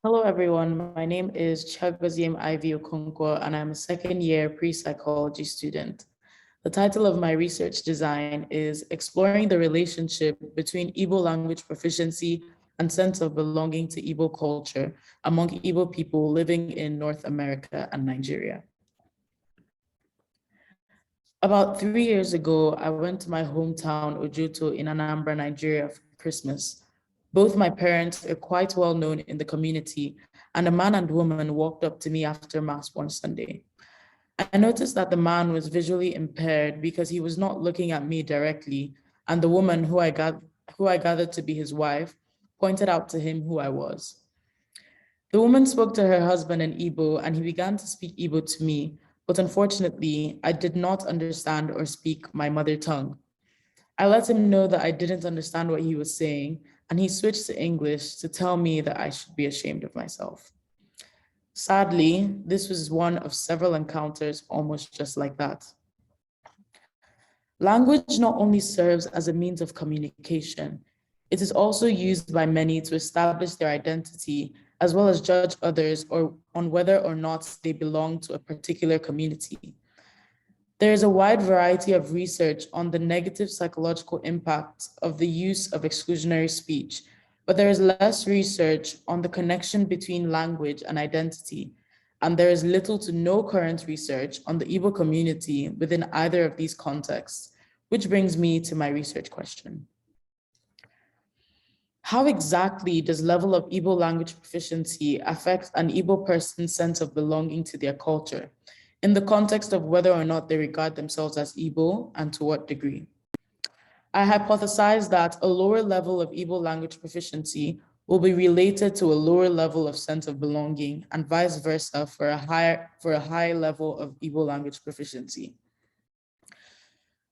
Hello, everyone. My name is Agoziem and I'm a second-year pre-psychology student. The title of my research design is Exploring the Relationship between Igbo Language Proficiency and Sense of Belonging to Igbo Culture among Igbo people living in North America and Nigeria. About 3 years ago, I went to my hometown, Ojuto, in Anambra, Nigeria for Christmas. Both my parents are quite well known in the community, and a man and woman walked up to me after Mass one Sunday. I noticed that the man was visually impaired because he was not looking at me directly, and the woman, who I gathered to be his wife, pointed out to him who I was. The woman spoke to her husband in Igbo, and he began to speak Igbo to me, but unfortunately, I did not understand or speak my mother tongue. I let him know that I didn't understand what he was saying, and he switched to English to tell me that I should be ashamed of myself. Sadly, this was one of several encounters almost just like that. Language not only serves as a means of communication, it is also used by many to establish their identity as well as judge others on whether or not they belong to a particular community. There is a wide variety of research on the negative psychological impacts of the use of exclusionary speech, but there is less research on the connection between language and identity, and there is little to no current research on the Igbo community within either of these contexts, which brings me to my research question. How exactly does level of Igbo language proficiency affect an Igbo person's sense of belonging to their culture, in the context of whether or not they regard themselves as Igbo and to what degree? I hypothesize that a lower level of Igbo language proficiency will be related to a lower level of sense of belonging and vice versa for a high level of Igbo language proficiency.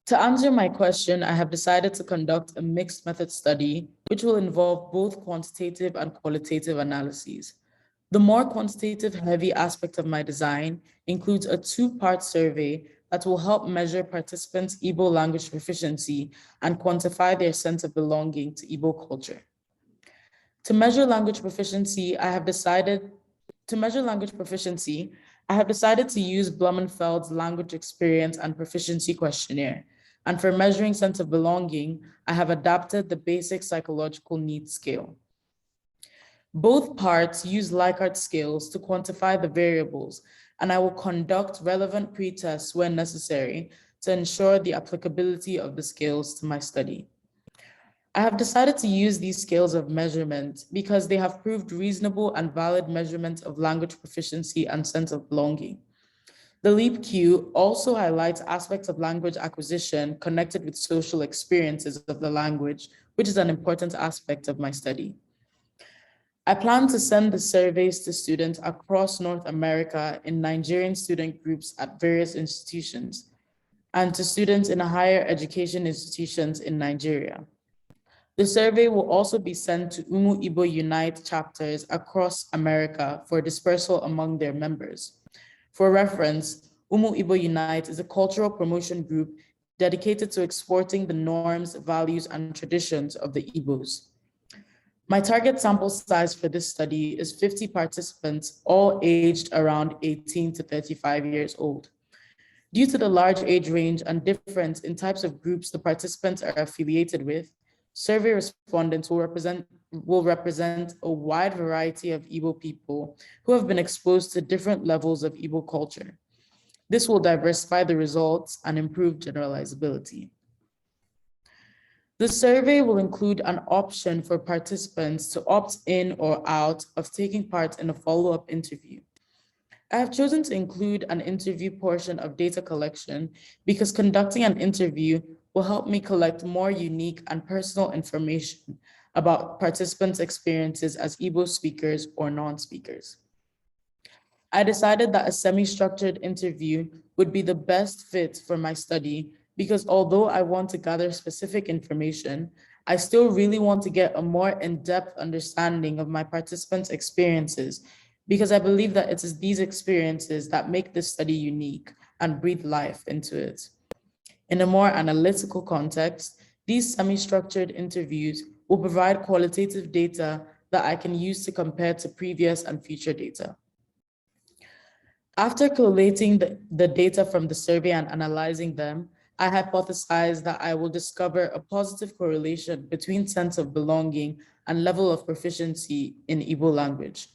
To answer my question, I have decided to conduct a mixed method study, which will involve both quantitative and qualitative analyses. The more quantitative heavy aspect of my design includes a two-part survey that will help measure participants' Igbo language proficiency and quantify their sense of belonging to Igbo culture. To measure language proficiency, I have decided to use Blumenfeld's language experience and proficiency questionnaire. And for measuring sense of belonging, I have adapted the basic psychological needs scale. Both parts use Likert scales to quantify the variables, and I will conduct relevant pretests when necessary to ensure the applicability of the scales to my study. I have decided to use these scales of measurement because they have proved reasonable and valid measurements of language proficiency and sense of belonging. The LEAP-Q also highlights aspects of language acquisition connected with social experiences of the language, which is an important aspect of my study. I plan to send the surveys to students across North America in Nigerian student groups at various institutions and to students in higher education institutions in Nigeria. The survey will also be sent to Umu Igbo Unite chapters across America for dispersal among their members. For reference, Umu Igbo Unite is a cultural promotion group dedicated to exporting the norms, values, and traditions of the Igbos. My target sample size for this study is 50 participants, all aged around 18 to 35 years old. Due to the large age range and difference in types of groups the participants are affiliated with, survey respondents will represent a wide variety of Igbo people who have been exposed to different levels of Igbo culture. This will diversify the results and improve generalizability. The survey will include an option for participants to opt in or out of taking part in a follow-up interview. I have chosen to include an interview portion of data collection because conducting an interview will help me collect more unique and personal information about participants' experiences as Igbo speakers or non-speakers. I decided that a semi-structured interview would be the best fit for my study because although I want to gather specific information, I still really want to get a more in-depth understanding of my participants' experiences because I believe that it is these experiences that make this study unique and breathe life into it. In a more analytical context, these semi-structured interviews will provide qualitative data that I can use to compare to previous and future data. After collating the data from the survey and analyzing them, I hypothesized that I will discover a positive correlation between sense of belonging and level of proficiency in Igbo language.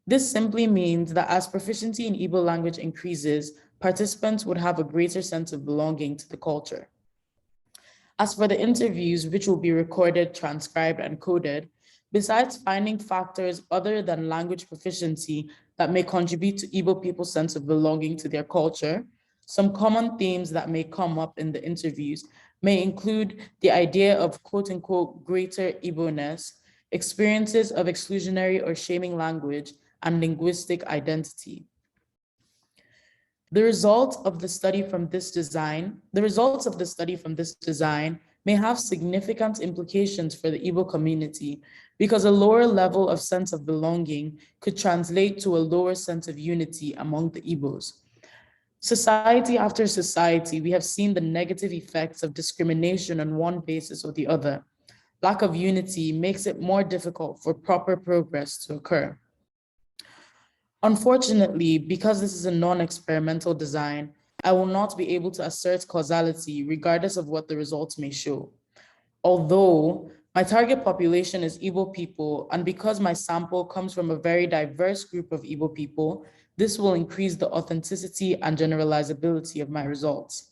This simply means that as proficiency in Igbo language increases, participants would have a greater sense of belonging to the culture. As for the interviews, which will be recorded, transcribed, and coded, besides finding factors other than language proficiency that may contribute to Igbo people's sense of belonging to their culture, some common themes that may come up in the interviews may include the idea of quote unquote greater Igbo-ness, experiences of exclusionary or shaming language, and linguistic identity. The results of the study from this design may have significant implications for the Igbo community because a lower level of sense of belonging could translate to a lower sense of unity among the Igbos. Society after society, we have seen the negative effects of discrimination on one basis or the other. Lack of unity makes it more difficult for proper progress to occur. Unfortunately, because this is a non-experimental design, I will not be able to assert causality regardless of what the results may show. Although my target population is Igbo people, and because my sample comes from a very diverse group of Igbo people, this will increase the authenticity and generalizability of my results.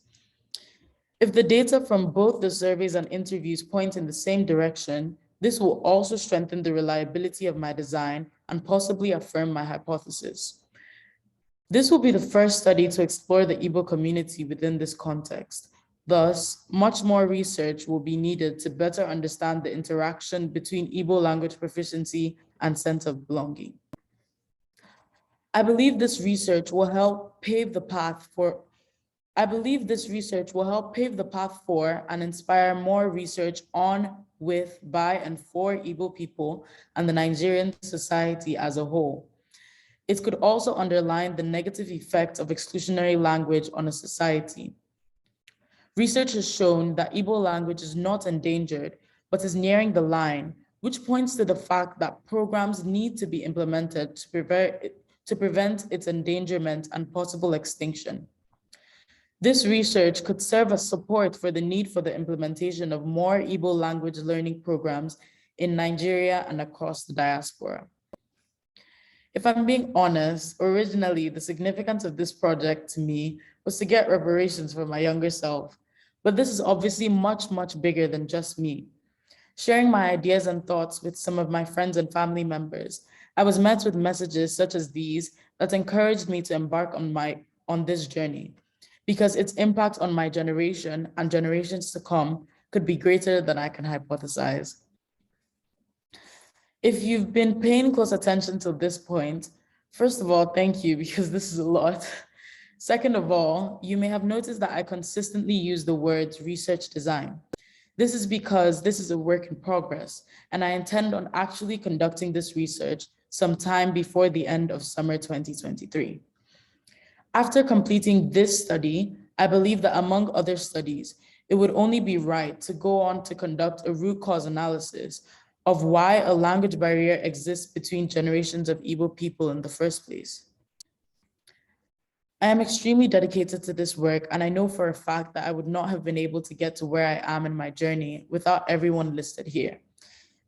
If the data from both the surveys and interviews point in the same direction, this will also strengthen the reliability of my design and possibly affirm my hypothesis. This will be the first study to explore the Igbo community within this context. Thus, much more research will be needed to better understand the interaction between Igbo language proficiency and sense of belonging. I believe this research will help pave the path for and inspire more research on, with, by, and for Igbo people and the Nigerian society as a whole. It could also underline the negative effects of exclusionary language on a society. Research has shown that Igbo language is not endangered, but is nearing the line, which points to the fact that programs need to be implemented to prevent its endangerment and possible extinction. This research could serve as support for the need for the implementation of more Igbo language learning programs in Nigeria and across the diaspora. If I'm being honest, originally the significance of this project to me was to get reparations for my younger self, but this is obviously much, much bigger than just me. Sharing my ideas and thoughts with some of my friends and family members, I was met with messages such as these that encouraged me to embark on this journey, because its impact on my generation and generations to come could be greater than I can hypothesize. If you've been paying close attention to this point, first of all, thank you, because this is a lot. Second of all, you may have noticed that I consistently use the words research design. This is because this is a work in progress, and I intend on actually conducting this research sometime before the end of summer 2023. After completing this study, I believe that among other studies, it would only be right to go on to conduct a root cause analysis of why a language barrier exists between generations of Igbo people in the first place. I am extremely dedicated to this work, and I know for a fact that I would not have been able to get to where I am in my journey without everyone listed here.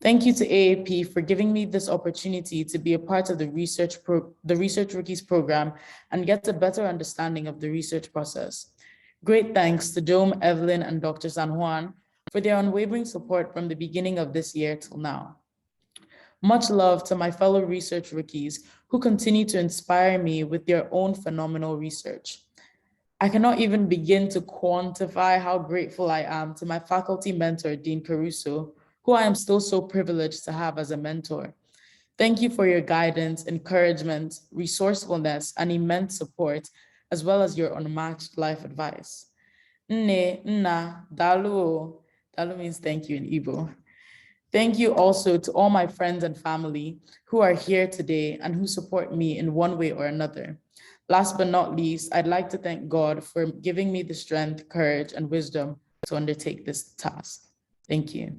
Thank you to AAP for giving me this opportunity to be a part of the Research Rookies program and get a better understanding of the research process. Great thanks to Dome, Evelyn, and Dr. San Juan for their unwavering support from the beginning of this year till now. Much love to my fellow research rookies who continue to inspire me with their own phenomenal research. I cannot even begin to quantify how grateful I am to my faculty mentor, Dean Caruso, who I am still so privileged to have as a mentor. Thank you for your guidance, encouragement, resourcefulness, and immense support, as well as your unmatched life advice. Nne, nna, dalu. Dalu means thank you in Igbo. Thank you also to all my friends and family who are here today and who support me in one way or another. Last but not least, I'd like to thank God for giving me the strength, courage, and wisdom to undertake this task. Thank you.